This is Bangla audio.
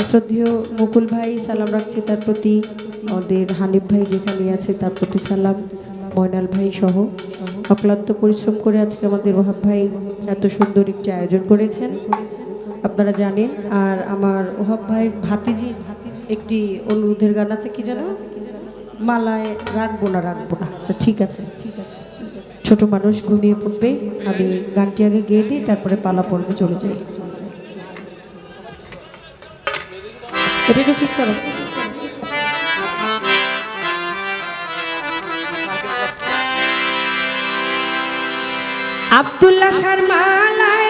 শ্রদ্ধেয় মুকুল ভাই সালাম রাখছে তার প্রতি, আমাদের হানিফ ভাই যেখানে আছে তার প্রতি সালাম, ময়নাল ভাই সহ অক্লান্ত পরিশ্রম করে আজকে আমাদের ওহাব ভাই এত সুন্দর একটি আয়োজন করেছেন আপনারা জানেন। আর আমার ওহাব ভাই ভাতিজি একটি অনুরোধের গান আছে, কি জানো, মালায় রাখবো না রাখবো না। আচ্ছা ঠিক আছে, ছোট মানুষ ঘুমিয়ে পড়বে, আমি গানটি আগে গেয়ে দিই, তারপরে পালা পর্বে চলে যাই। এটা একটু ঠিক করো। আব্দুল্লাহ শর্মালা